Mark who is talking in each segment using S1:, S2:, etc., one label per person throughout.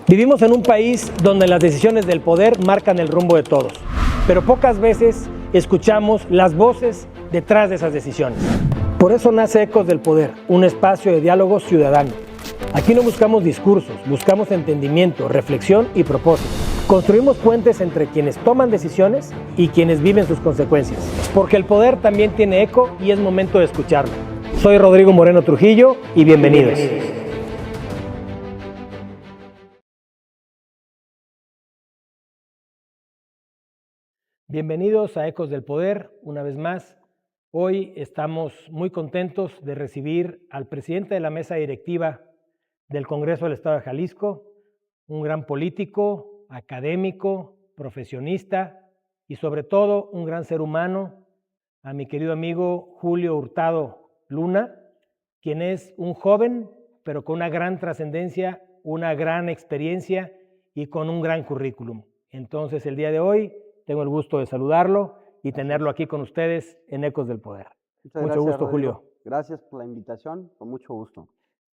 S1: Vivimos en un país donde las decisiones del poder marcan el rumbo de todos, pero pocas veces escuchamos las voces detrás de esas decisiones. Por eso nace Ecos del Poder, un espacio de diálogo ciudadano. Aquí no buscamos discursos, buscamos entendimiento, reflexión y propósito. Construimos puentes entre quienes toman decisiones y quienes viven sus consecuencias, porque el poder también tiene eco y es momento de escucharlo. Soy Rodrigo Moreno Trujillo y bienvenidos. Bienvenidos a Ecos del Poder, una vez más. Hoy estamos muy contentos de recibir al presidente de la mesa directiva del Congreso del Estado de Jalisco, un gran político, académico, profesionista y sobre todo un gran ser humano, a mi querido amigo Julio Hurtado Luna, quien es un joven, pero con una gran trascendencia, una gran experiencia y con un gran currículum. Entonces, el día de hoy tengo el gusto de saludarlo y tenerlo aquí con ustedes en Ecos del Poder. Mucho gusto, Julio.
S2: Gracias por la invitación, con mucho gusto.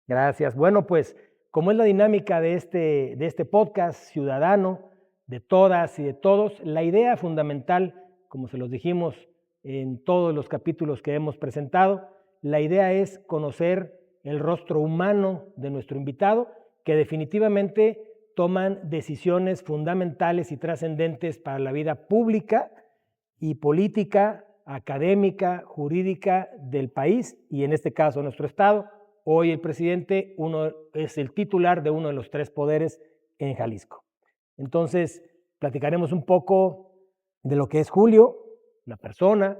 S1: Gracias. Bueno, pues, como es la dinámica de este podcast ciudadano, de todas y de todos, la idea fundamental, como se los dijimos en todos los capítulos que hemos presentado, la idea es conocer el rostro humano de nuestro invitado, que definitivamente toman decisiones fundamentales y trascendentes para la vida pública y política, académica, jurídica del país y en este caso nuestro Estado. Hoy el presidente es el titular de uno de los tres poderes en Jalisco. Entonces, platicaremos un poco de lo que es Julio, la persona.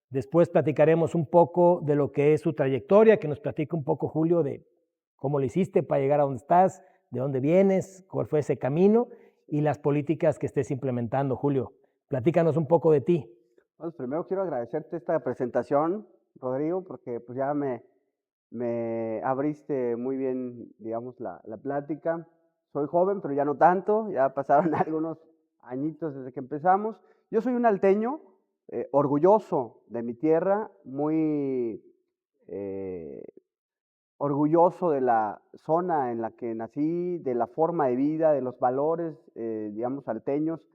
S1: Después platicaremos un poco de lo que es su trayectoria, que nos platique un poco, Julio, de cómo le hiciste para llegar a donde estás, de dónde vienes, cuál fue ese camino y las políticas que estés implementando, Julio. Platícanos un poco de ti.
S2: Pues primero quiero agradecerte esta presentación, Rodrigo, porque pues ya me abriste muy bien, digamos, la plática. Soy joven, pero ya no tanto, ya pasaron algunos añitos desde que empezamos. Yo soy un alteño, orgulloso de mi tierra, muy orgulloso de la zona en la que nací, de la forma de vida, de los valores, digamos, alteños,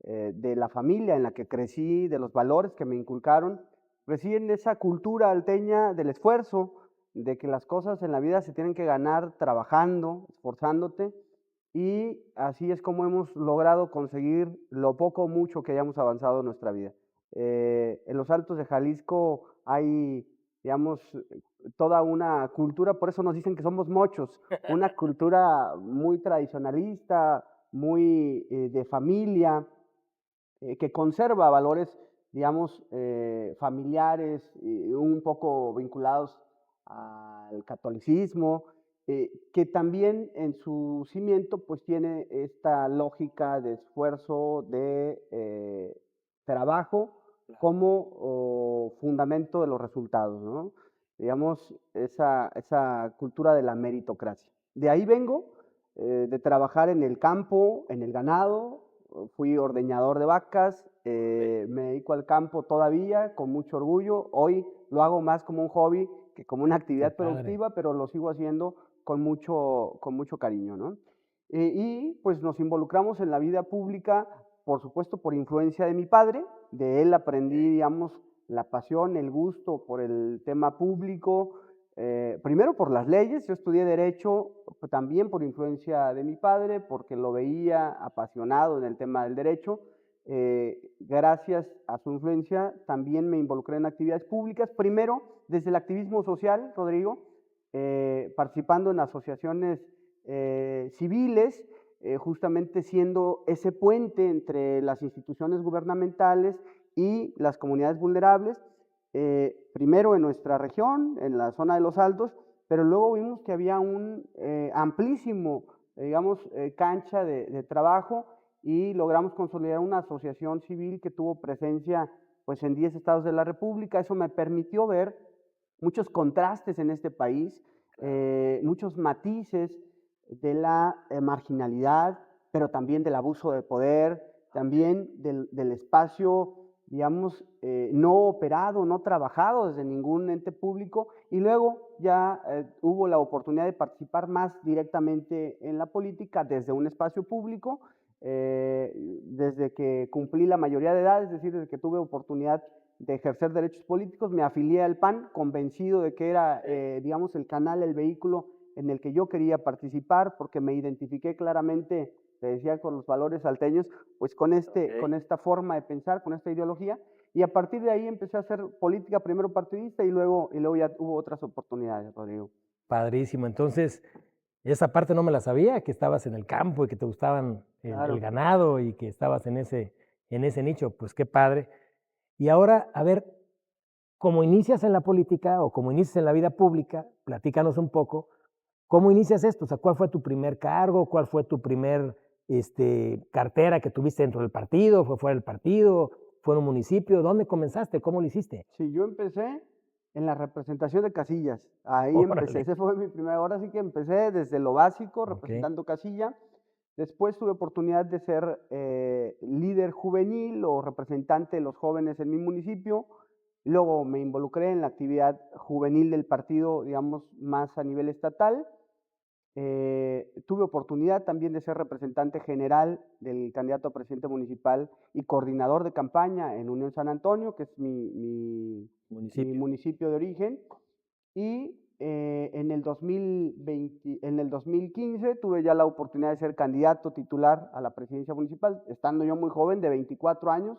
S2: de la familia en la que crecí, de los valores que me inculcaron. Crecí en esa cultura alteña del esfuerzo, de que las cosas en la vida se tienen que ganar trabajando, esforzándote, y así es como hemos logrado conseguir lo poco o mucho que hayamos avanzado en nuestra vida. En los Altos de Jalisco hay, digamos, toda una cultura, por eso nos dicen que somos mochos, una cultura muy tradicionalista, muy de familia, que conserva valores, digamos, familiares, un poco vinculados al catolicismo, que también en su cimiento pues tiene esta lógica de esfuerzo, de trabajo como fundamento de los resultados, ¿no? Digamos, esa cultura de la meritocracia. De ahí vengo, de trabajar en el campo, en el ganado. Fui ordeñador de vacas, me dedico al campo todavía con mucho orgullo. Hoy lo hago más como un hobby que como una actividad productiva, pero lo sigo haciendo con mucho cariño, ¿no? Y pues nos involucramos en la vida pública, por supuesto, por influencia de mi padre. De él aprendí, digamos, la pasión, el gusto por el tema público, primero por las leyes. Yo estudié Derecho también por influencia de mi padre, porque lo veía apasionado en el tema del derecho. Gracias a su influencia también me involucré en actividades públicas, primero desde el activismo social, Rodrigo, participando en asociaciones civiles, justamente siendo ese puente entre las instituciones gubernamentales y las comunidades vulnerables, primero en nuestra región, en la zona de los Altos, pero luego vimos que había un amplísimo, digamos, cancha de trabajo, y logramos consolidar una asociación civil que tuvo presencia pues en 10 estados de la República. Eso me permitió ver muchos contrastes en este país, muchos matices de la marginalidad, pero también del abuso de poder, también del espacio digamos, no operado, no trabajado desde ningún ente público, y luego ya hubo la oportunidad de participar más directamente en la política desde un espacio público, desde que cumplí la mayoría de edad, es decir, desde que tuve oportunidad de ejercer derechos políticos, me afilié al PAN, convencido de que era, digamos, el canal, el vehículo en el que yo quería participar, porque me identifiqué claramente, te decía, con los valores salteños, pues con esta forma de pensar, con esta ideología, y a partir de ahí empecé a hacer política, primero partidista y luego ya hubo otras oportunidades, Rodrigo.
S1: Padrísimo. Entonces, esa parte no me la sabía, que estabas en el campo y que te gustaban el
S2: Claro.
S1: ganado y que estabas en ese nicho. Pues qué padre. Y ahora, a ver, como inicias en la política o como inicias en la vida pública, platícanos un poco, ¿cómo inicias esto? O sea, ¿cuál fue tu primer cargo? ¿Cuál fue tu primer cartera que tuviste dentro del partido? ¿Fue fuera del partido? ¿Fue en un municipio? ¿Dónde comenzaste? ¿Cómo lo hiciste?
S2: Sí, yo empecé en la representación de casillas, ahí empecé,
S1: Órale.
S2: ese fue mi primer, ahora sí que empecé desde lo básico,
S1: Ok.
S2: representando casilla. Después tuve oportunidad de ser líder juvenil o representante de los jóvenes en mi municipio. Luego me involucré en la actividad juvenil del partido, digamos, más a nivel estatal. Tuve oportunidad también de ser representante general del candidato a presidente municipal y coordinador de campaña en Unión San Antonio, que es mi
S1: Municipio.
S2: municipio de origen. Y en el 2015 tuve ya la oportunidad de ser candidato titular a la presidencia municipal, estando yo muy joven, de 24 años,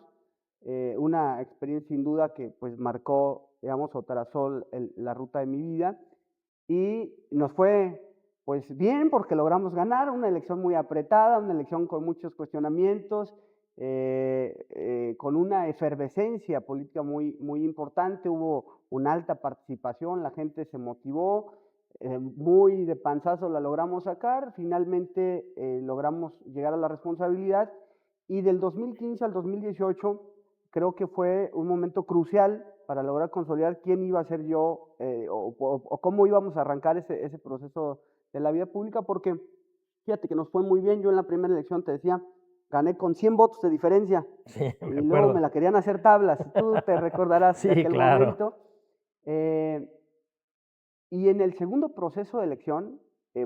S2: una experiencia sin duda que pues marcó, digamos, o trazó la ruta de mi vida. Y nos fue pues bien porque logramos ganar una elección muy apretada, una elección con muchos cuestionamientos, con una efervescencia política muy importante, hubo una alta participación, la gente se motivó, muy de panzazo la logramos sacar, finalmente logramos llegar a la responsabilidad y del 2015 al 2018 creo que fue un momento crucial para lograr consolidar quién iba a ser yo o cómo íbamos a arrancar ese proceso de la vida pública, porque fíjate que nos fue muy bien. Yo en la primera elección te decía, gané con 100 votos de diferencia
S1: Sí, me
S2: y luego me
S1: acuerdo.
S2: la querían hacer tablas. Tú te recordarás de
S1: Sí,
S2: aquel
S1: claro.
S2: momento. Eh, y en el segundo proceso de elección,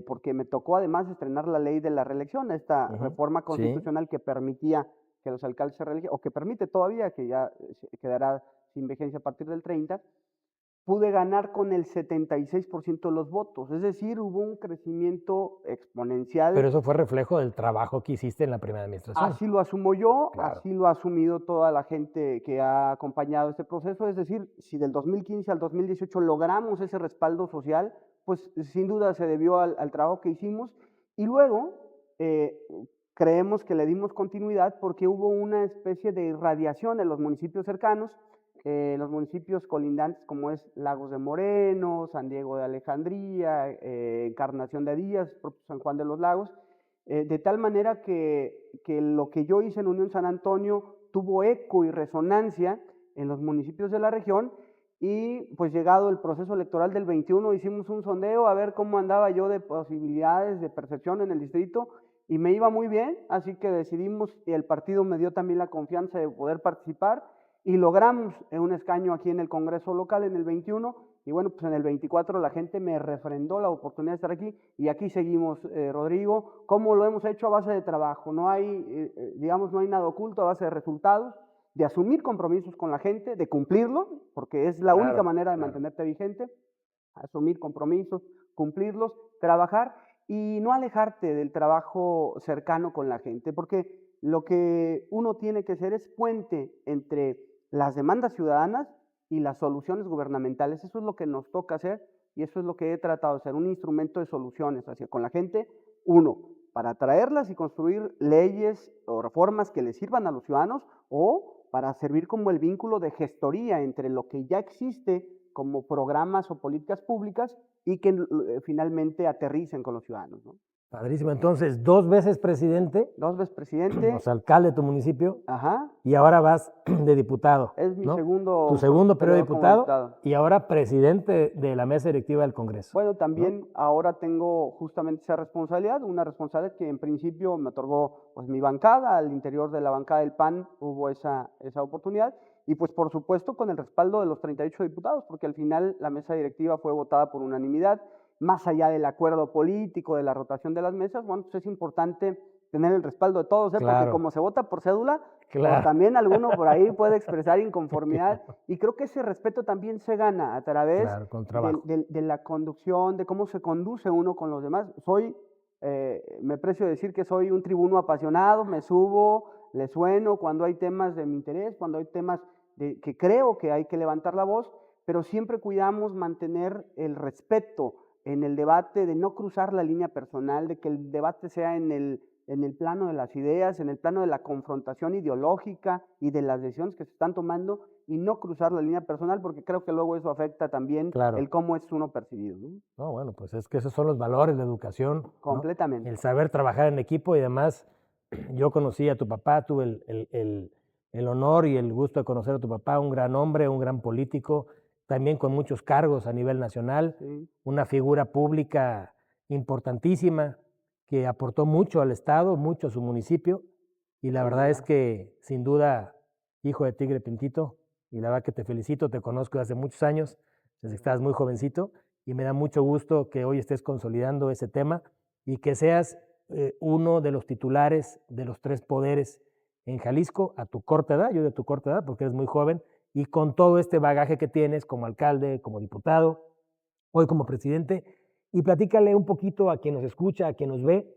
S2: porque me tocó además estrenar la ley de la reelección, esta
S1: Ujú.
S2: reforma
S1: Sí.
S2: constitucional que permitía que los alcaldes se reeligieran, o que permite todavía, que ya quedará sin vigencia a partir del 30, pude ganar con el 76% de los votos, es decir, hubo un crecimiento exponencial.
S1: Pero eso fue reflejo del trabajo que hiciste en la primera administración.
S2: Así lo asumo yo,
S1: Claro.
S2: así lo ha asumido toda la gente que ha acompañado este proceso, es decir, si del 2015 al 2018 logramos ese respaldo social, pues sin duda se debió al trabajo que hicimos y luego creemos que le dimos continuidad porque hubo una especie de irradiación en los municipios cercanos, los municipios colindantes como es Lagos de Moreno, San Diego de Alejandría, Encarnación de Díaz, propio San Juan de los Lagos, de tal manera que lo que yo hice en Unión San Antonio tuvo eco y resonancia en los municipios de la región y pues llegado el proceso electoral del 21 hicimos un sondeo a ver cómo andaba yo de posibilidades de percepción en el distrito y me iba muy bien, así que decidimos y el partido me dio también la confianza de poder participar y logramos un escaño aquí en el Congreso local en el 21 y bueno, pues en el 24 la gente me refrendó la oportunidad de estar aquí y aquí seguimos, Rodrigo. ¿Cómo lo hemos hecho? A base de trabajo. No hay, digamos, no hay nada oculto, a base de resultados, de asumir compromisos con la gente, de cumplirlo, porque es la única
S1: Claro,
S2: manera de
S1: claro.
S2: mantenerte vigente, asumir compromisos, cumplirlos, trabajar y no alejarte del trabajo cercano con la gente, porque lo que uno tiene que hacer es puente entre las demandas ciudadanas y las soluciones gubernamentales. Eso es lo que nos toca hacer y eso es lo que he tratado de ser, un instrumento de soluciones hacia con la gente, uno, para atraerlas y construir leyes o reformas que les sirvan a los ciudadanos o para servir como el vínculo de gestoría entre lo que ya existe como programas o políticas públicas y que finalmente aterricen con los ciudadanos, ¿no?
S1: Padrísimo. Entonces, 2 veces presidente,
S2: 2 veces
S1: o
S2: presidente,
S1: sea, alcalde de tu municipio,
S2: ajá,
S1: y ahora vas de diputado,
S2: es mi
S1: ¿no? Tu
S2: segundo
S1: segundo periodo de
S2: periodo como
S1: diputado
S2: diputado.
S1: y ahora presidente de la mesa directiva del Congreso,
S2: Bueno,
S1: ¿no?
S2: también ahora tengo justamente esa responsabilidad, una responsabilidad que en principio me otorgó pues mi bancada, al interior de la bancada del PAN hubo esa oportunidad y pues por supuesto con el respaldo de los 38 diputados, porque al final la mesa directiva fue votada por unanimidad. Más allá del acuerdo político, de la rotación de las mesas, bueno, pues es importante tener el respaldo de todos, porque
S1: Claro,
S2: como se vota por cédula, pues
S1: claro.
S2: también alguno por ahí puede expresar inconformidad, y creo que ese respeto también se gana a través
S1: Claro, con trabajo.
S2: de la conducción, de cómo se conduce uno con los demás. Me precio decir que soy un tribuno apasionado, me subo, le sueno cuando hay temas de mi interés, cuando hay temas que creo que hay que levantar la voz, pero siempre cuidamos mantener el respeto en el debate, de no cruzar la línea personal, de que el debate sea en el plano de las ideas, en el plano de la confrontación ideológica y de las decisiones que se están tomando, y no cruzar la línea personal, porque creo que luego eso afecta también
S1: Claro.
S2: el cómo es uno percibido, ¿no?
S1: No, bueno, pues es que esos son los valores, la educación, ¿no?
S2: Completamente.
S1: El saber trabajar en equipo y además yo conocí a tu papá, tuve el honor y el gusto de conocer a tu papá, un gran hombre, un gran político, también con muchos cargos a nivel nacional,
S2: Sí.
S1: una figura pública importantísima que aportó mucho al Estado, mucho a su municipio, y la
S2: Sin
S1: verdad es
S2: duda.
S1: que sin duda, hijo de Tigre Pintito, y la verdad que te felicito, te conozco desde muchos años, desde que estabas muy jovencito, y me da mucho gusto que hoy estés consolidando ese tema y que seas uno de los titulares de los 3 poderes en Jalisco a tu corta edad, yo de tu corta edad, porque eres muy joven, y con todo este bagaje que tienes como alcalde, como diputado, hoy como presidente, y platícale un poquito a quien nos escucha, a quien nos ve,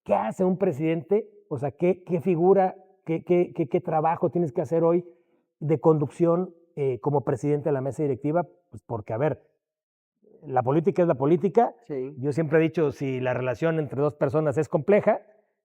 S1: ¿qué hace un presidente? O sea, ¿qué figura, qué trabajo tienes que hacer hoy de conducción como presidente de la mesa directiva? Pues porque, a ver, la política es la política.
S2: Sí.
S1: Yo siempre he dicho, si la relación entre dos personas es compleja,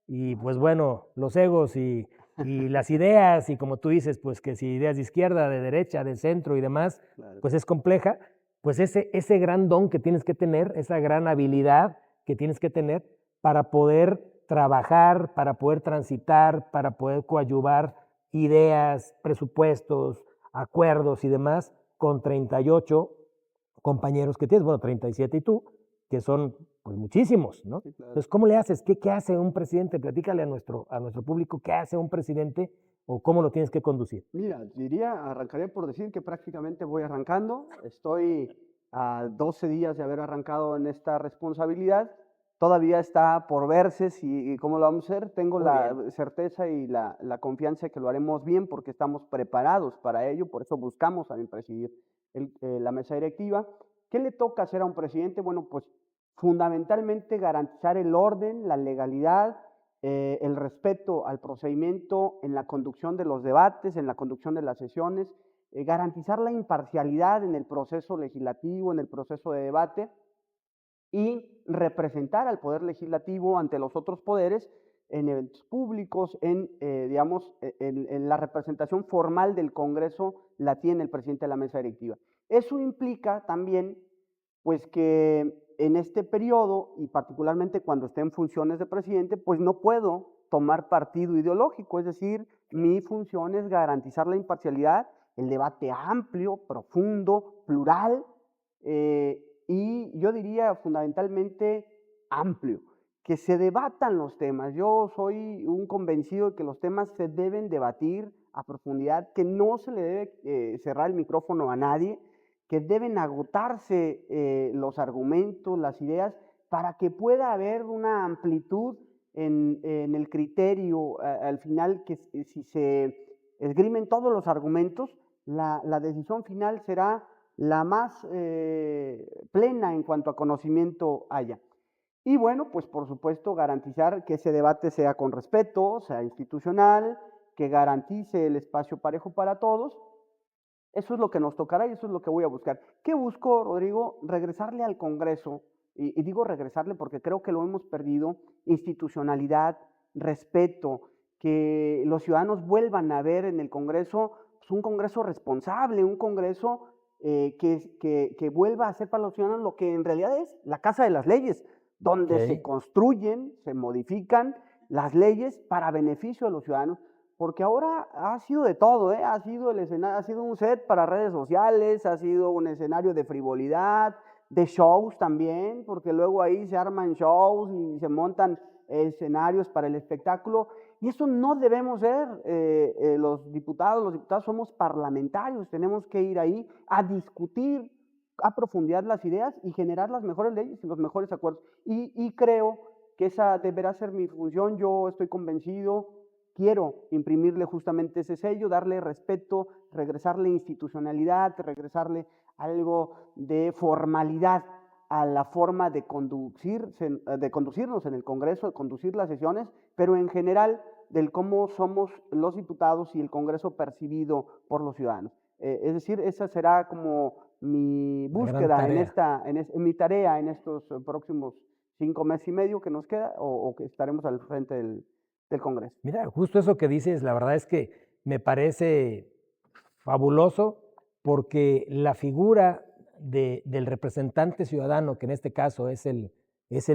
S1: y pues bueno, los egos y las ideas, y como tú dices, pues que si ideas de izquierda, de derecha, de centro y demás,
S2: Claro.
S1: pues es compleja, pues ese gran don que tienes que tener, esa gran habilidad que tienes que tener para poder trabajar, para poder transitar, para poder coadyuvar ideas, presupuestos, acuerdos y demás con 38 compañeros que tienes, bueno, 37 y tú, que son pues muchísimos, ¿no?
S2: Sí, claro.
S1: Entonces, ¿cómo le haces? ¿Qué hace un presidente? Platícale a nuestro público qué hace un presidente o cómo lo tienes que conducir.
S2: Mira, arrancaría por decir que prácticamente voy arrancando. Estoy a 12 días de haber arrancado en esta responsabilidad. Todavía está por verse si cómo lo vamos a hacer. Tengo
S1: Muy
S2: la
S1: bien.
S2: certeza y la confianza de que lo haremos bien, porque estamos preparados para ello. Por eso buscamos también presidir la mesa directiva. ¿Qué le toca hacer a un presidente? Bueno, pues fundamentalmente garantizar el orden, la legalidad, el respeto al procedimiento en la conducción de los debates, en la conducción de las sesiones, garantizar la imparcialidad en el proceso legislativo, en el proceso de debate, y representar al Poder Legislativo ante los otros poderes en eventos públicos, en la representación formal del Congreso la tiene el presidente de la mesa directiva. Eso implica también, pues, que en este periodo, y particularmente cuando esté en funciones de presidente, pues no puedo tomar partido ideológico, es decir, mi función es garantizar la imparcialidad, el debate amplio, profundo, plural, y yo diría fundamentalmente amplio, que se debatan los temas. Yo soy un convencido de que los temas se deben debatir a profundidad, que no se le debe cerrar el micrófono a nadie, que deben agotarse los argumentos, las ideas, para que pueda haber una amplitud en el criterio al final, que si se esgrimen todos los argumentos, la decisión final será la más plena en cuanto a conocimiento haya. Y bueno, pues por supuesto garantizar que ese debate sea con respeto, sea institucional, que garantice el espacio parejo para todos. Eso es lo que nos tocará y eso es lo que voy a buscar. ¿Qué busco, Rodrigo? Regresarle al Congreso, y digo regresarle porque creo que lo hemos perdido, institucionalidad, respeto, que los ciudadanos vuelvan a ver en el Congreso pues, un Congreso responsable, un Congreso que vuelva a ser para los ciudadanos lo que en realidad es la casa de las leyes, donde se construyen, se modifican las leyes para beneficio de los ciudadanos, porque ahora ha sido de todo, ha sido ha sido un set para redes sociales, ha sido un escenario de frivolidad, de shows también, porque luego ahí se arman shows y se montan escenarios para el espectáculo. Y eso no debemos ser. Los diputados somos parlamentarios, tenemos que ir ahí a discutir a profundidad las ideas y generar las mejores leyes y los mejores acuerdos. Y creo que esa deberá ser mi función. Yo estoy convencido, quiero imprimirle justamente ese sello, darle respeto, regresarle institucionalidad, regresarle algo de formalidad a la forma de conducirnos en el Congreso, de conducir las sesiones, pero en general del cómo somos los diputados y el Congreso percibido por los ciudadanos. Es decir, esa será como mi búsqueda en mi tarea en estos próximos 5 meses y medio que nos queda o que estaremos al frente del Congreso.
S1: Mira, justo eso que dices, la verdad es que me parece fabuloso porque la figura del representante ciudadano, que en este caso es el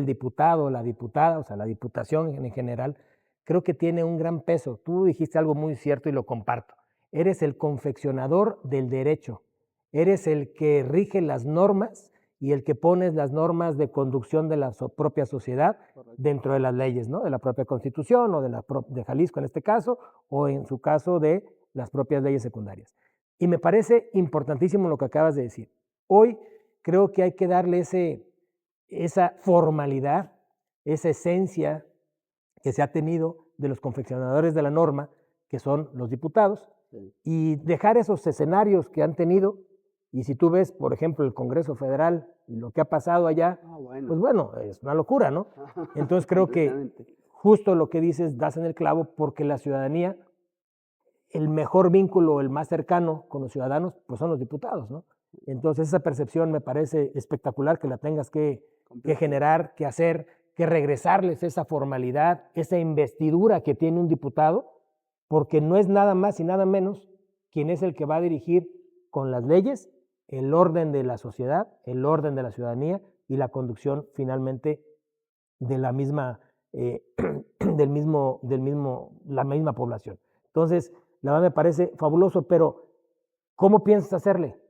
S1: diputado, la diputada, o sea, la diputación en general, creo que tiene un gran peso. Tú dijiste algo muy cierto y lo comparto. Eres el confeccionador del derecho, eres el que rige las normas y el que pones las normas de conducción de la propia sociedad dentro de las leyes, ¿no? De la propia Constitución o de Jalisco en este caso, o en su caso de las propias leyes secundarias. Y me parece importantísimo lo que acabas de decir. Hoy creo que hay que darle esa formalidad, esa esencia que se ha tenido de los confeccionadores de la norma, que son los diputados, sí, y dejar esos escenarios que han tenido. Y si tú ves, por ejemplo, el Congreso Federal y lo que ha pasado allá, bueno, pues bueno, es una locura, ¿no? Entonces creo que justo lo que dices, das en el clavo, porque la ciudadanía, el mejor vínculo, el más cercano con los ciudadanos, pues son los diputados, ¿no? Entonces esa percepción me parece espectacular que la tengas que generar, que hacer, que regresarles esa formalidad, esa investidura que tiene un diputado, porque no es nada más y nada menos quien es el que va a dirigir con las leyes el orden de la sociedad, el orden de la ciudadanía y la conducción finalmente de la misma, la misma población. Entonces, la verdad me parece fabuloso, pero ¿cómo piensas hacerle?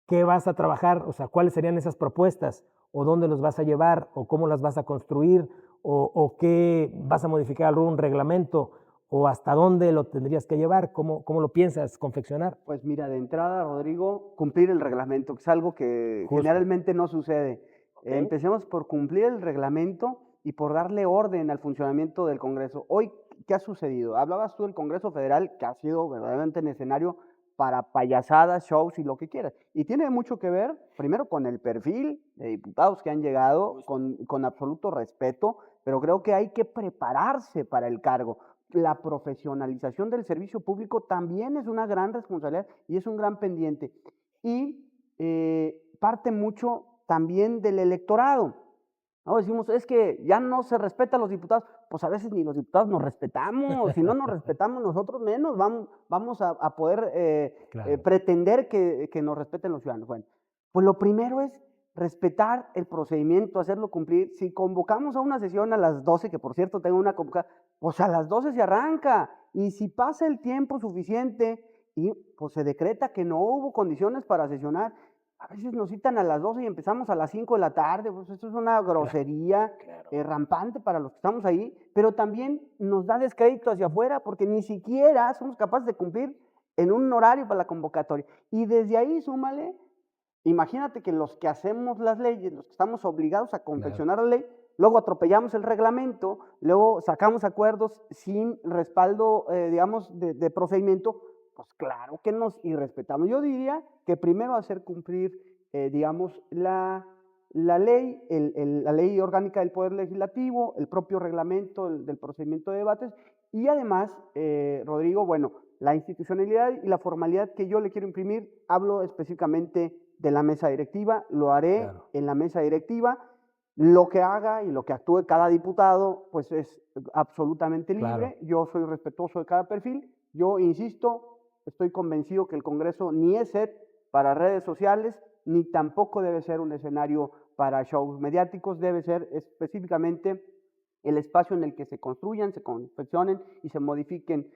S1: ¿Qué vas a trabajar? O sea, ¿cuáles serían esas propuestas? ¿O dónde los vas a llevar? ¿O cómo las vas a construir? ¿O qué vas a modificar algún reglamento? ¿O hasta dónde lo tendrías que llevar? ¿Cómo lo piensas confeccionar?
S2: Pues mira, de entrada, Rodrigo, cumplir el reglamento, que es algo que generalmente no sucede. Okay. Empecemos por cumplir el reglamento y por darle orden al funcionamiento del Congreso. Hoy, ¿qué ha sucedido? Hablabas tú del Congreso Federal, que ha sido verdaderamente en escenario para payasadas, shows y lo que quieras. Y tiene mucho que ver, primero, con el perfil de diputados que han llegado, con absoluto respeto, pero creo que hay que prepararse para el cargo. La profesionalización del servicio público también es una gran responsabilidad y es un gran pendiente. Y parte mucho también del electorado. ¿No? Decimos, es que ya no se respeta a los diputados. Pues a veces ni los diputados nos respetamos. Si no nos respetamos nosotros menos, vamos a poder pretender que nos respeten los ciudadanos. Bueno, pues lo primero es respetar el procedimiento, hacerlo cumplir. Si convocamos a una sesión a las 12, que por cierto tengo una convocada, pues a las 12 se arranca. Y si pasa el tiempo suficiente y pues se decreta que no hubo condiciones para sesionar, a veces nos citan a las 12 y empezamos a las 5 de la tarde, pues esto es una grosería rampante para los que estamos ahí, pero también nos da descrédito hacia afuera porque ni siquiera somos capaces de cumplir en un horario para la convocatoria. Y desde ahí, súmale, imagínate que los que hacemos las leyes, los que estamos obligados a confeccionar la ley, luego atropellamos el reglamento, luego sacamos acuerdos sin respaldo, digamos, de procedimiento. Pues claro que nos irrespetamos. Yo diría que primero hacer cumplir, digamos, la ley, la ley orgánica del Poder Legislativo, el propio reglamento del procedimiento de debates y además, Rodrigo, bueno, la institucionalidad y la formalidad que yo le quiero imprimir, hablo específicamente de la mesa directiva, lo haré en la mesa directiva. Lo que haga y lo que actúe cada diputado, pues es absolutamente libre. Yo soy respetuoso de cada perfil. Yo insisto, estoy convencido que el Congreso ni es set para redes sociales, ni tampoco debe ser un escenario para shows mediáticos, debe ser específicamente el espacio en el que se construyan, se confeccionen y se modifiquen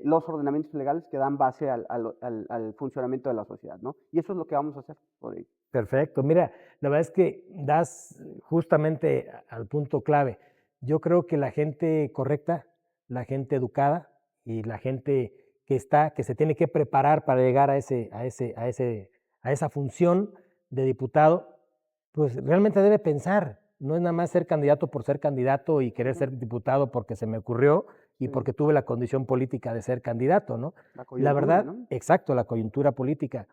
S2: los ordenamientos legales que dan base al funcionamiento de la sociedad, ¿no? Y eso es lo que vamos a hacer, Rodrigo.
S1: Perfecto. Mira, la verdad es que das justamente al punto clave. Yo creo que la gente correcta, la gente educada y la gente que se tiene que preparar para llegar a esa función de diputado, pues realmente debe pensar. No es nada más ser candidato por ser candidato y querer ser diputado porque se me ocurrió y
S2: Sí,
S1: porque tuve la condición política de ser candidato, ¿no?
S2: la
S1: La
S2: coyuntura,
S1: verdad,
S2: ¿no?
S1: exacto, la coyuntura política.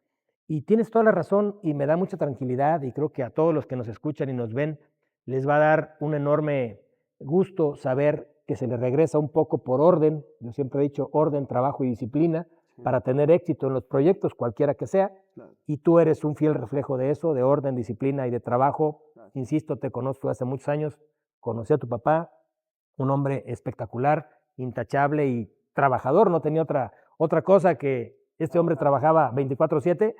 S1: Y tienes toda la razón y me da mucha tranquilidad y creo que a todos los que nos escuchan y nos ven les va a dar un enorme gusto saber que se les regresa un poco por orden. Yo siempre he dicho orden, trabajo y disciplina
S2: Sí,
S1: para tener éxito en los proyectos, cualquiera que sea.
S2: claro,
S1: Y tú eres un fiel reflejo de eso, de orden, disciplina y de trabajo.
S2: claro.
S1: Insisto, te conozco hace muchos años, conocí a tu papá, un hombre espectacular, intachable y trabajador. No tenía otra cosa que este hombre trabajaba 24/7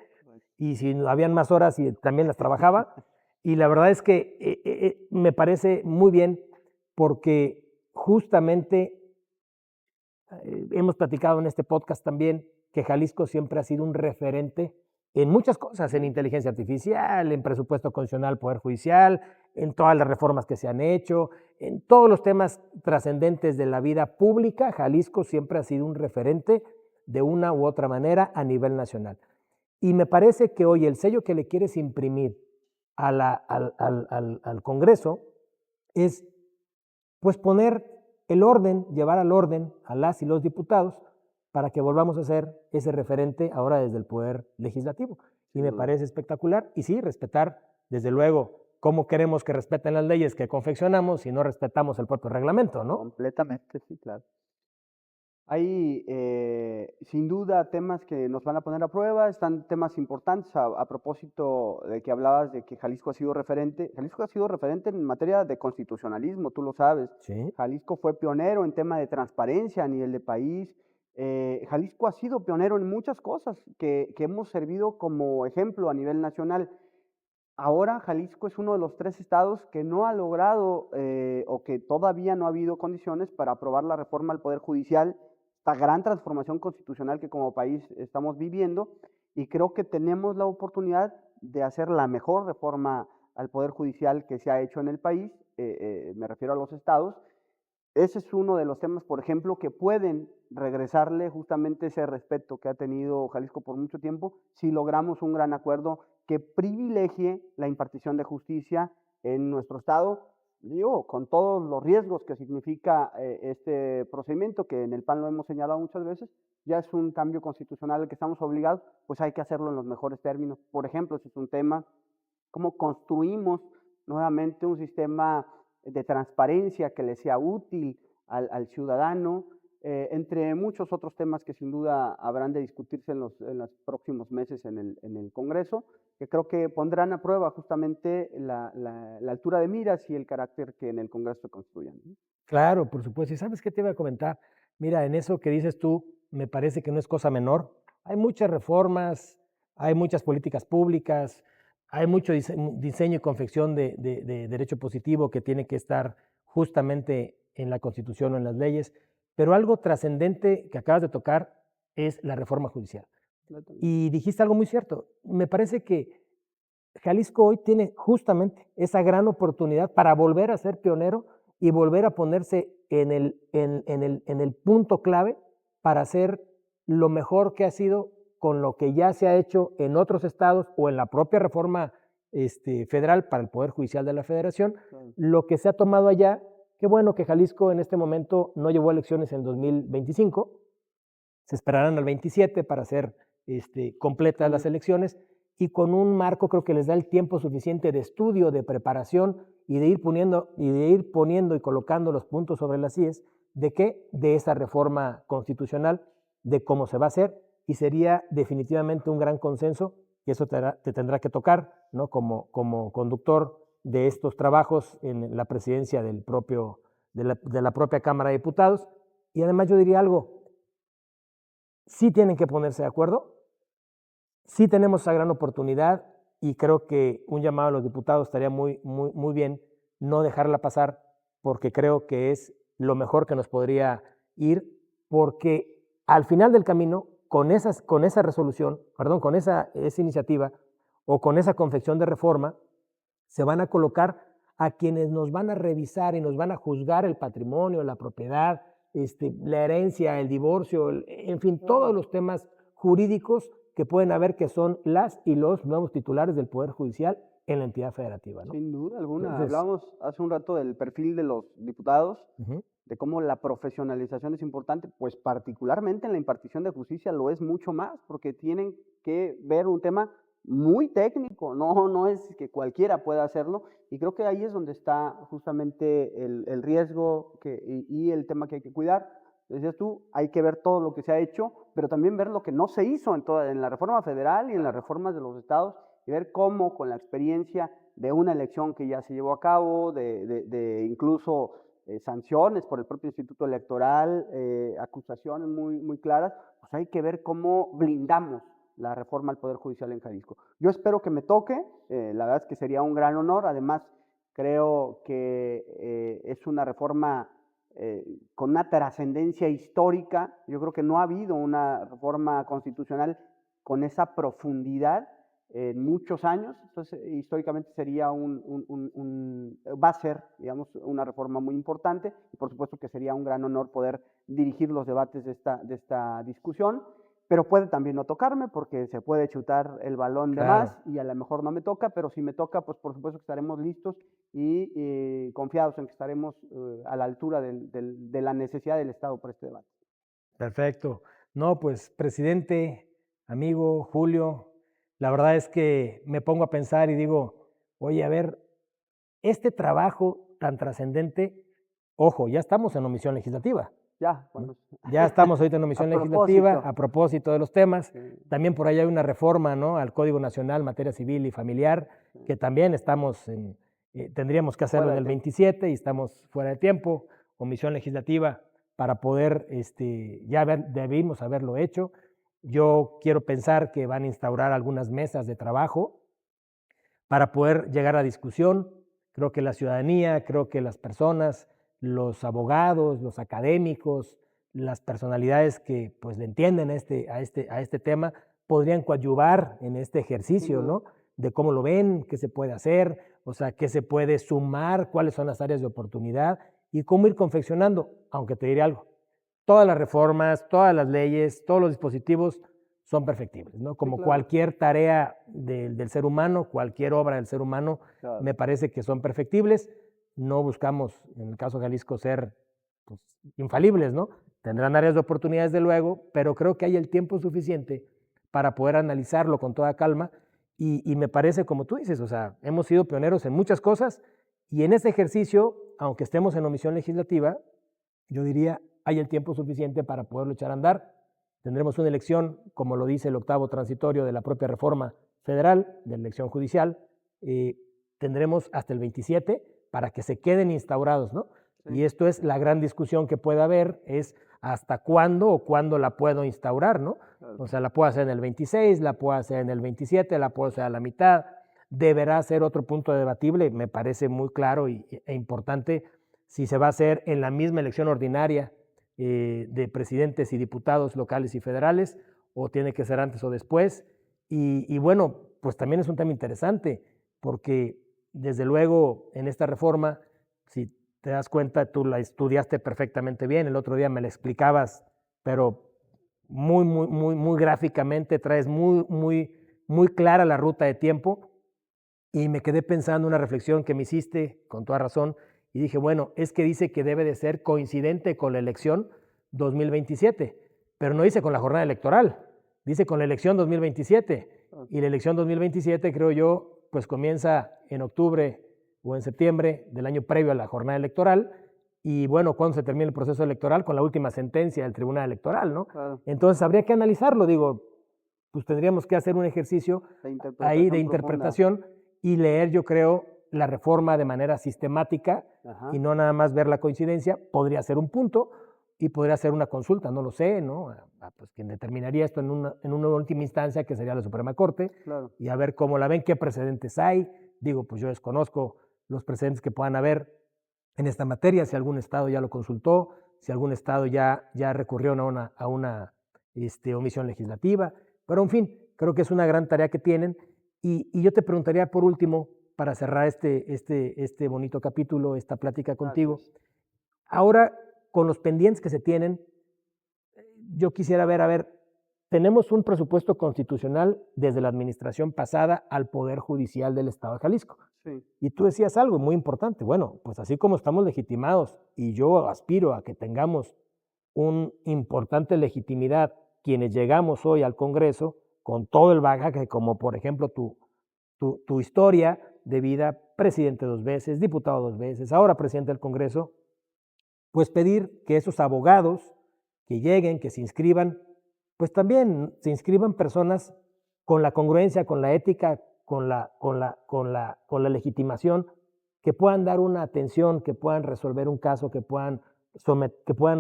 S1: y si habían más horas y también las trabajaba. Y la verdad es que me parece muy bien porque justamente hemos platicado en este podcast también que Jalisco siempre ha sido un referente en muchas cosas, en inteligencia artificial, en presupuesto constitucional, poder judicial, en todas las reformas que se han hecho, en todos los temas trascendentes de la vida pública. Jalisco siempre ha sido un referente de una u otra manera a nivel nacional. Y me parece que hoy el sello que le quieres imprimir al Congreso es pues poner el orden, llevar al orden a las y los diputados para que volvamos a ser ese referente ahora desde el Poder Legislativo. Y
S2: Sin
S1: me
S2: duda.
S1: parece espectacular. Y sí, respetar, desde luego, cómo queremos que respeten las leyes que confeccionamos si no respetamos el propio reglamento, ¿no?
S2: Completamente, sí, claro. Hay, sin duda, temas que nos van a poner a prueba, están temas importantes. A propósito de que hablabas de que Jalisco ha sido referente en materia de constitucionalismo, tú lo sabes.
S1: Sí,
S2: Jalisco fue pionero en tema de transparencia a nivel de país. Jalisco ha sido pionero en muchas cosas que hemos servido como ejemplo a nivel nacional. Ahora Jalisco es uno de los 3 estados que no ha logrado o que todavía no ha habido condiciones para aprobar la reforma al Poder Judicial, esta gran transformación constitucional que como país estamos viviendo, y creo que tenemos la oportunidad de hacer la mejor reforma al Poder Judicial que se ha hecho en el país, me refiero a los estados. Ese es uno de los temas, por ejemplo, que pueden regresarle justamente ese respeto que ha tenido Jalisco por mucho tiempo si logramos un gran acuerdo que privilegie la impartición de justicia en nuestro estado, digo, con todos los riesgos que significa este procedimiento, que en el PAN lo hemos señalado muchas veces. Ya es un cambio constitucional al que estamos obligados, pues hay que hacerlo en los mejores términos. Por ejemplo, ese es un tema, cómo construimos nuevamente un sistema de transparencia que le sea útil al ciudadano, entre muchos otros temas que sin duda habrán de discutirse en los próximos meses en el Congreso, que creo que pondrán a prueba justamente la altura de miras y el carácter que en el Congreso se construyan, ¿no?
S1: claro, por supuesto. ¿Y sabes qué te iba a comentar? Mira, en eso que dices tú, me parece que no es cosa menor. Hay muchas reformas, hay muchas políticas públicas, hay mucho diseño y confección de derecho positivo que tiene que estar justamente en la Constitución o en las leyes, pero algo trascendente que acabas de tocar es la reforma judicial. Y dijiste algo muy cierto. Me parece que Jalisco hoy tiene justamente esa gran oportunidad para volver a ser pionero y volver a ponerse en el punto clave para hacer lo mejor que ha sido con lo que ya se ha hecho en otros estados o en la propia reforma federal para el Poder Judicial de la Federación,
S2: Claro.
S1: lo que se ha tomado allá. Qué bueno que Jalisco en este momento no llevó elecciones en 2025, se esperarán al 27 para hacer completas las elecciones y con un marco creo que les da el tiempo suficiente de estudio, de preparación y de ir poniendo y colocando los puntos sobre las IES de qué, de esa reforma constitucional, de cómo se va a hacer y sería definitivamente un gran consenso y eso te tendrá que tocar, ¿no? Como conductor de estos trabajos en la presidencia de la propia Cámara de Diputados. Y además yo diría algo, sí tienen que ponerse de acuerdo, sí tenemos esa gran oportunidad y creo que un llamado a los diputados estaría muy bien no dejarla pasar porque creo que es lo mejor que nos podría ir porque al final del camino, con esa resolución, perdón, con esa iniciativa o con esa confección de reforma, se van a colocar a quienes nos van a revisar y nos van a juzgar el patrimonio, la propiedad, la herencia, el divorcio, en fin, todos los temas jurídicos que pueden haber, que son las y los nuevos titulares del Poder Judicial en la entidad federativa, ¿no?
S2: Sin duda alguna.
S1: Entonces,
S2: Hablábamos hace un rato del perfil de los diputados,
S1: ujú,
S2: de cómo la profesionalización es importante, pues particularmente en la impartición de justicia lo es mucho más, porque tienen que ver un tema muy técnico, no es que cualquiera pueda hacerlo, y creo que ahí es donde está justamente el riesgo y el tema que hay que cuidar. Decías tú, hay que ver todo lo que se ha hecho, pero también ver lo que no se hizo en la reforma federal y en las reformas de los estados, y ver cómo con la experiencia de una elección que ya se llevó a cabo, de incluso sanciones por el propio Instituto Electoral, acusaciones muy claras, pues hay que ver cómo blindamos la reforma al Poder Judicial en Jalisco. Yo espero que me toque, la verdad es que sería un gran honor, además creo que es una reforma con una trascendencia histórica. Yo creo que no ha habido una reforma constitucional con esa profundidad en muchos años, entonces históricamente sería va a ser, digamos, una reforma muy importante, y por supuesto que sería un gran honor poder dirigir los debates de esta discusión, pero puede también no tocarme porque se puede chutar el balón de
S1: claro.
S2: más y a lo mejor no me toca, pero si me toca, pues por supuesto que estaremos listos y confiados en que estaremos a la altura de la necesidad del Estado por este debate.
S1: Perfecto. No, pues, presidente, amigo, Julio, la verdad es que me pongo a pensar y digo, oye, a ver, este trabajo tan trascendente, ojo, ya estamos en omisión legislativa,
S2: Ya,
S1: ¿no?
S2: bueno,
S1: Ya estamos ahorita en
S2: a
S1: omisión legislativa
S2: propósito.
S1: a propósito de los temas.
S2: Sí,
S1: También por ahí hay una reforma, ¿no?, al Código Nacional, materia civil y familiar,
S2: sí.
S1: que también tendríamos que hacerlo
S2: Fuera
S1: en
S2: de
S1: el
S2: tiempo.
S1: 27 y estamos fuera de tiempo, omisión legislativa para poder, debimos haberlo hecho. Yo quiero pensar que van a instaurar algunas mesas de trabajo para poder llegar a discusión. Creo que la ciudadanía, creo que las personas, los abogados, los académicos, las personalidades que pues le entienden a este tema, podrían coadyuvar en este
S2: Sin
S1: ejercicio,
S2: duda.
S1: ¿no? De cómo lo ven, qué se puede hacer, o sea, qué se puede sumar, cuáles son las áreas de oportunidad y cómo ir confeccionando, aunque te diré algo, todas las reformas, todas las leyes, todos los dispositivos son perfectibles, ¿no?
S2: Sí,
S1: Como
S2: claro,
S1: cualquier tarea del ser humano, cualquier obra del ser humano,
S2: claro.
S1: me parece que son perfectibles. No buscamos, en el caso de Jalisco, ser pues, infalibles, ¿no? Tendrán áreas de oportunidad, desde luego, pero creo que hay el tiempo suficiente para poder analizarlo con toda calma y me parece, como tú dices, o sea, hemos sido pioneros en muchas cosas y en este ejercicio, aunque estemos en omisión legislativa, yo diría, hay el tiempo suficiente para poderlo echar a andar. Tendremos una elección, como lo dice el octavo transitorio de la propia reforma federal, de la elección judicial. eh, Tendremos hasta el 27 para que se queden instaurados, ¿no? Y
S2: Sí,
S1: esto es la gran discusión que puede haber, es hasta cuándo o cuándo la puedo instaurar, ¿no?
S2: claro.
S1: O sea, la puedo hacer en el 26, la puedo hacer en el 27, la puedo hacer a la mitad. Deberá ser otro punto debatible, me parece muy claro e importante si se va a hacer en la misma elección ordinaria de presidentes y diputados locales y federales, o tiene que ser antes o después. Y bueno, pues también es un tema interesante, porque desde luego en esta reforma, si te das cuenta, tú la estudiaste perfectamente bien, el otro día me la explicabas, pero muy gráficamente, traes muy clara la ruta de tiempo, y me quedé pensando una reflexión que me hiciste con toda razón, y dije, bueno, es que dice que debe de ser coincidente con la elección 2027, pero no dice con la jornada electoral, dice con la elección 2027.
S2: Claro.
S1: Y la elección 2027, creo yo, pues comienza en octubre o en septiembre del año previo a la jornada electoral. Y bueno, cuando se termine el proceso electoral, con la última sentencia del Tribunal Electoral, ¿no?
S2: Claro,
S1: Entonces habría que analizarlo, digo, pues tendríamos que hacer un ejercicio
S2: la
S1: ahí de
S2: interpretación profunda.
S1: interpretación y leer, yo creo, la reforma de manera sistemática
S2: Ajá,
S1: y no nada más ver la coincidencia. Podría ser un punto y podría ser una consulta, no lo sé, ¿no? Pues quien determinaría esto en una última instancia, que sería la Suprema Corte,
S2: claro.
S1: y a ver cómo la ven, qué precedentes hay. Digo, pues yo desconozco los precedentes que puedan haber en esta materia, si algún estado ya lo consultó, si algún estado ya recurrió a una omisión legislativa, pero en fin, creo que es una gran tarea que tienen. Y yo te preguntaría por último, para cerrar este bonito capítulo, esta plática contigo.
S2: Gracias.
S1: Ahora, con los pendientes que se tienen, yo quisiera ver, a ver, tenemos un presupuesto constitucional desde la administración pasada al Poder Judicial del Estado de Jalisco.
S2: Sí,
S1: Y tú decías algo muy importante. Bueno, pues así como estamos legitimados y yo aspiro a que tengamos una importante legitimidad quienes llegamos hoy al Congreso con todo el bagaje, como por ejemplo tu historia de vida, presidente 2 veces, diputado 2 veces, ahora presidente del Congreso, pues pedir que esos abogados que lleguen, que se inscriban, pues también se inscriban personas con la congruencia, con la ética, con la legitimación, que puedan dar una atención, que puedan resolver un caso, que puedan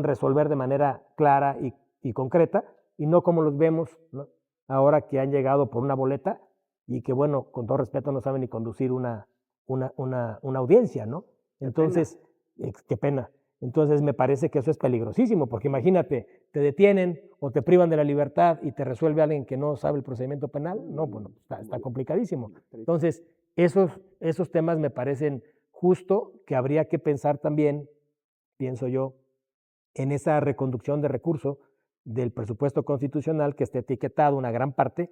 S1: resolver de manera clara y concreta, y no como los vemos, ¿no? Ahora que han llegado por una boleta y que, bueno, con todo respeto, no saben ni conducir una audiencia, ¿no? Entonces, qué pena. Entonces me parece que eso es peligrosísimo, porque imagínate, te detienen o te privan de la libertad y te resuelve alguien que no sabe el procedimiento penal. No, bueno, está complicadísimo. Entonces, esos temas me parecen justo que habría que pensar también, pienso yo, en esa reconducción de recursos del presupuesto constitucional que esté etiquetado una gran parte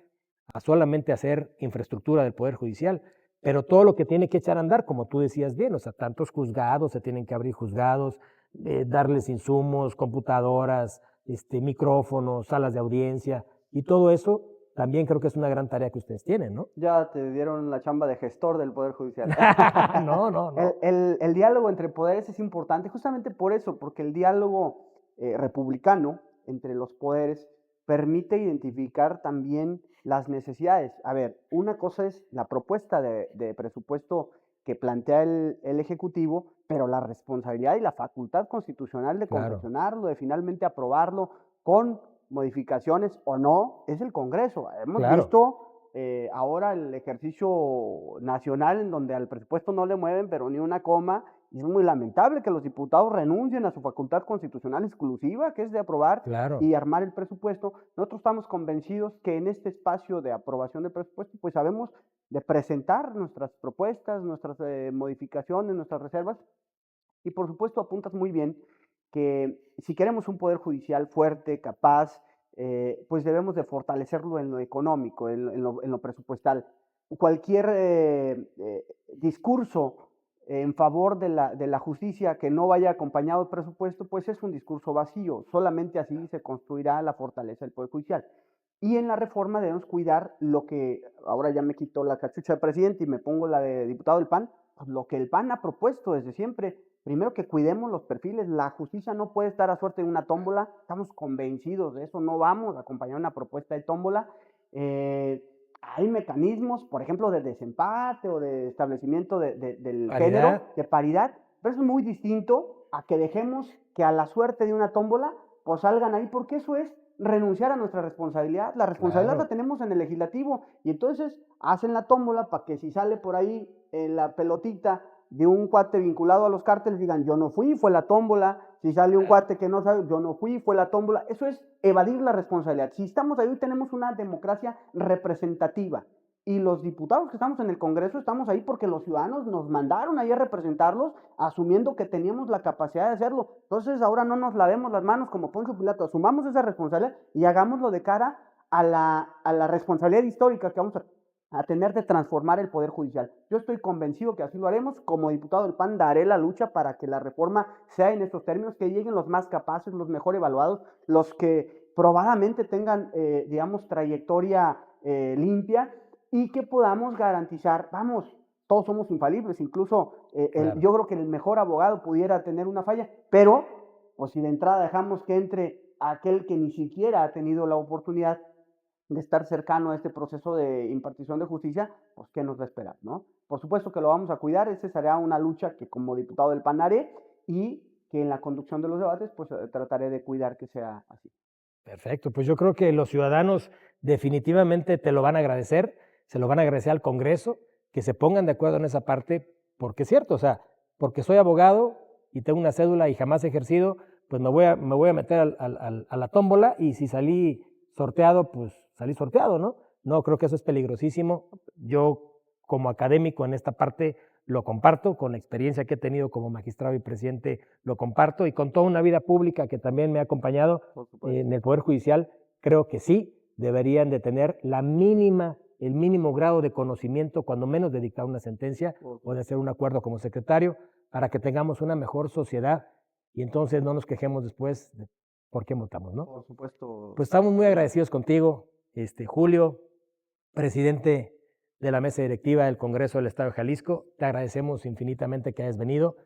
S1: a solamente hacer infraestructura del Poder Judicial, pero todo lo que tiene que echar a andar, como tú decías bien, o sea, tantos juzgados, se tienen que abrir juzgados, darles insumos, computadoras, micrófonos, salas de audiencia, y todo eso también creo que es una gran tarea que ustedes tienen, ¿no?
S2: ya te dieron la chamba de gestor del Poder Judicial.
S1: No.
S2: El diálogo entre poderes es importante justamente por eso, porque el diálogo republicano entre los poderes permite identificar también las necesidades. A ver, una cosa es la propuesta de presupuesto que plantea el Ejecutivo, pero la responsabilidad y la facultad constitucional de
S1: Claro.
S2: confeccionarlo, de finalmente aprobarlo con modificaciones o no, es el Congreso. Hemos
S1: Claro.
S2: visto ahora el ejercicio nacional en donde al presupuesto no le mueven, pero ni una coma, y es muy lamentable que los diputados renuncien a su facultad constitucional exclusiva, que es de aprobar
S1: Claro.
S2: y armar el presupuesto. Nosotros estamos convencidos que en este espacio de aprobación del presupuesto, pues sabemos de presentar nuestras propuestas, nuestras modificaciones, nuestras reservas, y por supuesto apuntas muy bien que si queremos un poder judicial fuerte, capaz, pues debemos de fortalecerlo en lo económico, en lo presupuestal. Cualquier discurso en favor de la justicia que no vaya acompañado de presupuesto, pues es un discurso vacío. Solamente así se construirá la fortaleza del Poder Judicial. Y en la reforma debemos cuidar lo que, ahora ya me quito la cachucha de presidente y me pongo la de diputado del PAN, pues lo que el PAN ha propuesto desde siempre. Primero que cuidemos los perfiles, la justicia no puede estar a suerte de una tómbola, estamos convencidos de eso, no vamos a acompañar una propuesta de tómbola. Hay mecanismos, por ejemplo, de desempate o de establecimiento del género, de paridad, pero eso es muy distinto a que dejemos que a la suerte de una tómbola pues salgan ahí, porque eso es renunciar a nuestra responsabilidad. La responsabilidad la tenemos en el legislativo y entonces hacen la tómbola para que si sale por ahí la pelotita de un cuate vinculado a los cárteles digan yo no fui, fue la tómbola. Si sale un cuate que no sabe, yo no fui, fue la tómbola. Eso es evadir la responsabilidad. Si estamos ahí, tenemos una democracia representativa. Y los diputados que estamos en el Congreso estamos ahí porque los ciudadanos nos mandaron ahí a representarlos, asumiendo que teníamos la capacidad de hacerlo. Entonces ahora no nos lavemos las manos como Poncio Pilato, asumamos esa responsabilidad y hagámoslo de cara a la responsabilidad histórica que vamos a tener de transformar el Poder Judicial. Yo estoy convencido que así lo haremos. Como diputado del PAN daré la lucha para que la reforma sea en estos términos, que lleguen los más capaces, los mejor evaluados, los que probadamente tengan, digamos, trayectoria limpia, y que podamos garantizar, vamos, todos somos infalibles, incluso
S1: Claro.
S2: yo creo que el mejor abogado pudiera tener una falla, pero pues si de entrada dejamos que entre aquel que ni siquiera ha tenido la oportunidad de estar cercano a este proceso de impartición de justicia, pues qué nos va a esperar, ¿no? Por supuesto que lo vamos a cuidar, esa será una lucha que como diputado del PAN haré y que en la conducción de los debates pues trataré de cuidar que sea así.
S1: Perfecto, pues yo creo que los ciudadanos definitivamente te lo van a agradecer, se lo van a agradecer al Congreso, que se pongan de acuerdo en esa parte, porque es cierto, o sea, porque soy abogado y tengo una cédula y jamás he ejercido, pues me voy a meter a la tómbola y si salí sorteado, pues salí sorteado, ¿no? No, creo que eso es peligrosísimo. Yo como académico en esta parte lo comparto, con la experiencia que he tenido como magistrado y presidente lo comparto, y con toda una vida pública que también me ha acompañado en el Poder Judicial, creo que sí deberían de tener el mínimo grado de conocimiento, cuando menos de dictar una sentencia o de hacer un acuerdo como secretario, para que tengamos una mejor sociedad y entonces no nos quejemos después de por qué votamos, ¿no?
S2: Por supuesto.
S1: Pues estamos muy agradecidos contigo, Julio, presidente de la mesa directiva del Congreso del Estado de Jalisco. Te agradecemos infinitamente que hayas venido,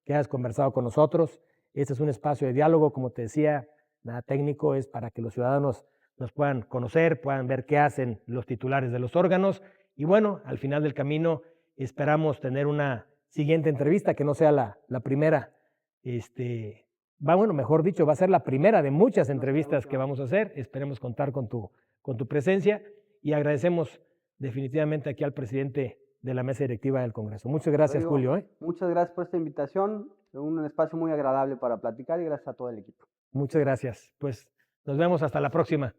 S1: que hayas conversado con nosotros. Este es un espacio de diálogo, como te decía, nada técnico, es para que los ciudadanos nos puedan conocer, puedan ver qué hacen los titulares de los órganos. Y bueno, al final del camino esperamos tener una siguiente entrevista, que no sea la primera. Mejor dicho, va a ser la primera de muchas entrevistas que vamos a hacer. Esperemos contar con tu presencia y agradecemos definitivamente aquí al presidente de la mesa directiva del Congreso. Muchas gracias,
S2: Rodrigo,
S1: Julio.
S2: Muchas gracias por esta invitación, un espacio muy agradable para platicar y gracias a todo el equipo.
S1: Muchas gracias. Pues nos vemos hasta la próxima.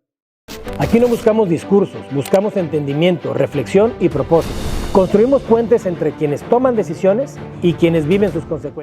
S1: Aquí no buscamos discursos, buscamos entendimiento, reflexión y propósito. Construimos puentes entre quienes toman decisiones y quienes viven sus consecuencias.